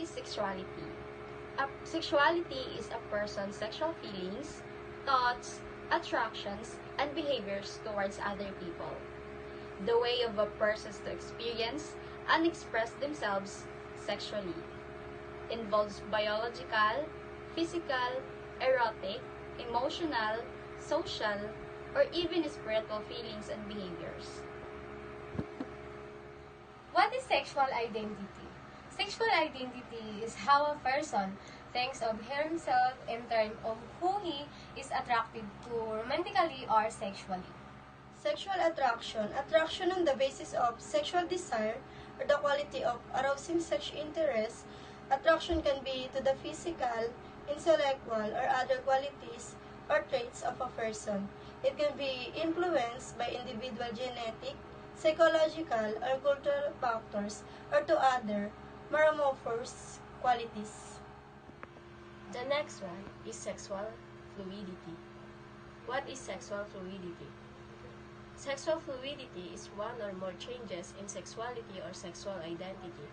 is sexuality? Sexuality is a person's sexual feelings, thoughts, attractions, and behaviors towards other people. The way of a person to experience and express themselves sexually. Involves biological, physical, erotic, emotional, social, or even spiritual feelings and behaviors. What is sexual identity? Sexual identity is how a person thinks of himself in terms of who he is attracted to romantically or sexually. Sexual attraction, attraction on the basis of sexual desire or the quality of arousing such interest. Attraction can be to the physical, intellectual, or other qualities or traits of a person. It can be influenced by individual genetic, psychological, or cultural factors or to other metamorphosed qualities. The next one is sexual fluidity. What is sexual fluidity? Sexual fluidity is one or more changes in sexuality or sexual identity,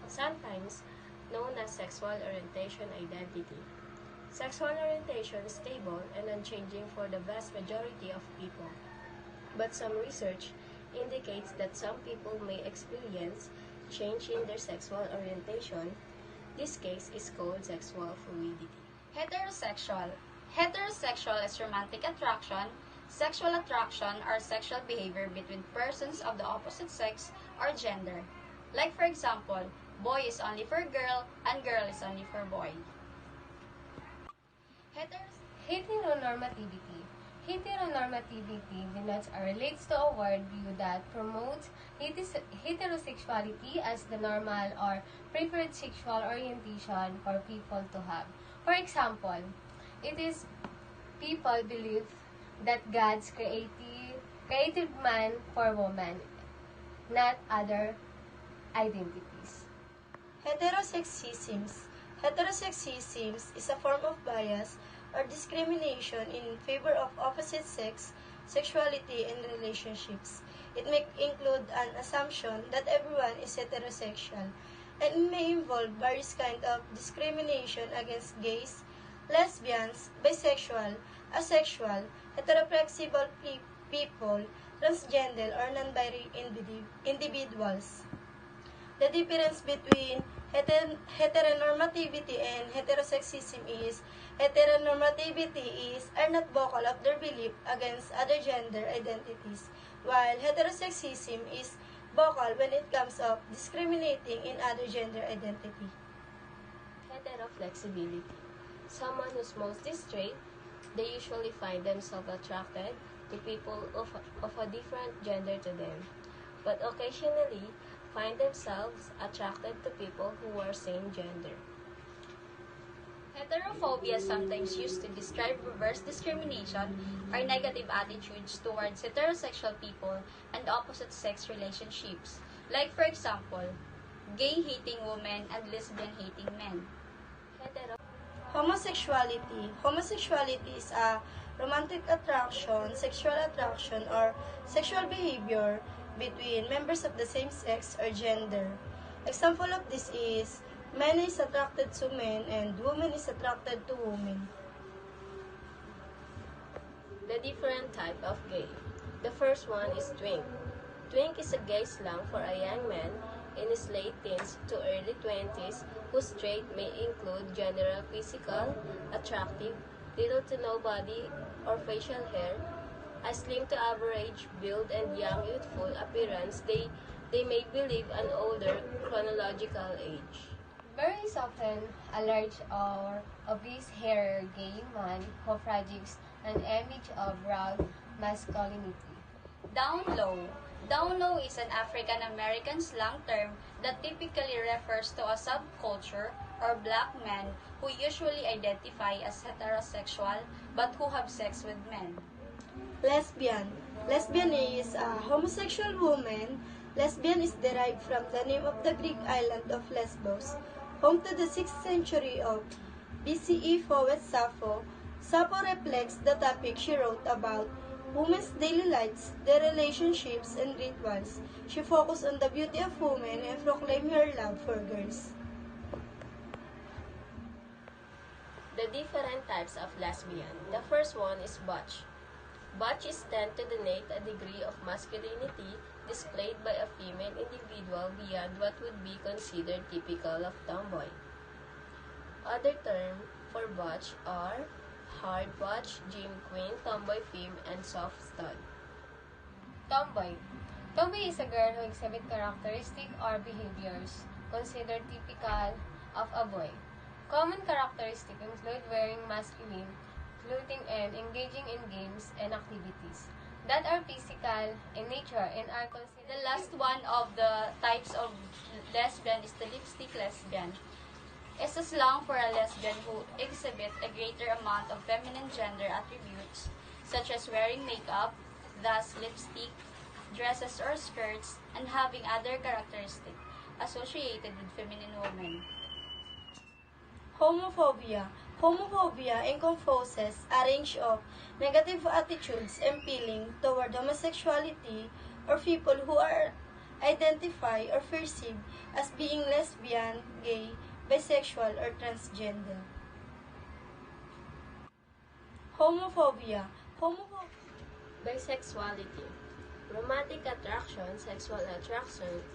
sometimes known as sexual orientation identity. Sexual orientation is stable and unchanging for the vast majority of people, but some research indicates that some people may experience change in their sexual orientation. This case is called sexual fluidity. Heterosexual. Heterosexual is romantic attraction, sexual attraction, or sexual behavior between persons of the opposite sex or gender. Like for example, boy is only for girl and girl is only for boy. Heteronormativity. Heteronormativity denotes or relates to a worldview that promotes heterosexuality as the normal or preferred sexual orientation for people to have. For example, it is people believe that God's created man for woman, not other identities. Heterosexism. Heterosexism is a form of bias or discrimination in favor of opposite sex, sexuality, and relationships. It may include an assumption that everyone is heterosexual, and it may involve various kinds of discrimination against gays, lesbians, bisexual, asexual, heteroflexible people, transgender, or non-binary individuals. The difference between heteronormativity and heterosexism is heteronormativity are not vocal of their belief against other gender identities, while heterosexism is vocal when it comes of discriminating in other gender identity. Heteroflexibility. Someone who's mostly straight, they usually find themselves attracted to people of a different gender to them, but occasionally find themselves attracted to people who are same gender. Heterophobia is sometimes used to describe reverse discrimination or negative attitudes towards heterosexual people and opposite-sex relationships. Like for example, gay-hating women and lesbian-hating men. Homosexuality. Homosexuality is a romantic attraction, sexual attraction, or sexual behavior between members of the same sex or gender. Example of this is man is attracted to men and woman is attracted to women. The different type of gay. The first one is twink. Twink is a gay slang for a young man in his late teens to early 20s whose trait may include general physical, attractive, little to no body or facial hair, a slim to average build and young youthful appearance. They may believe an older chronological age. Very often, a large or obese hairy gay man who projects an image of rough masculinity. Down low. Down low is an African-American slang term that typically refers to a subculture or black men who usually identify as heterosexual but who have sex with men. Lesbian. Lesbian is a homosexual woman. Lesbian is derived from the name of the Greek island of Lesbos, home to the 6th century of BCE poet Sappho. Sappho reflects the topic she wrote about women's daily lives, their relationships, and rituals. She focused on the beauty of women and proclaimed her love for girls. The different types of lesbian. The first one is butch. Butch is tend to denote a degree of masculinity displayed by a female individual beyond what would be considered typical of tomboy. Other terms for butch are hard butch, gym queen, tomboy femme, and soft stud. Tomboy. Tomboy is a girl who exhibits characteristics or behaviors considered typical of a boy. Common characteristics include wearing masculine clothing and engaging in games and activities that are physical in nature and are considered. The last one of the types of lesbian is the lipstick lesbian. It's a slang for a lesbian who exhibit a greater amount of feminine gender attributes, such as wearing makeup, thus lipstick, dresses or skirts, and having other characteristics associated with feminine women. Homophobia. Homophobia encompasses a range of negative attitudes and feelings toward homosexuality or people who are identified or perceived as being lesbian, gay, bisexual, or transgender. Homophobia. Bisexuality. Romantic attraction, sexual attraction,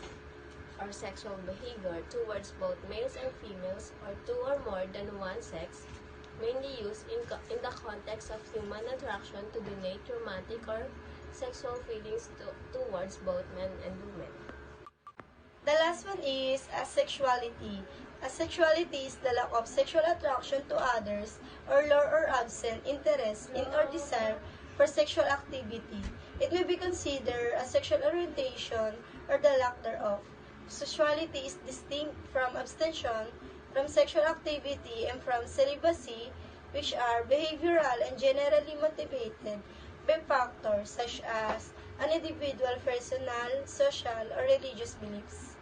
or sexual behavior towards both males and females or two or more than one sex, mainly used in the context of human attraction to denote romantic or sexual feelings towards both men and women. The last one is asexuality. Asexuality is the lack of sexual attraction to others or low or absent interest in or desire for sexual activity. It may be considered a sexual orientation or the lack thereof. Sexuality is distinct from abstention from sexual activity and from celibacy, which are behavioral and generally motivated by factors such as an individual personal, social, or religious beliefs.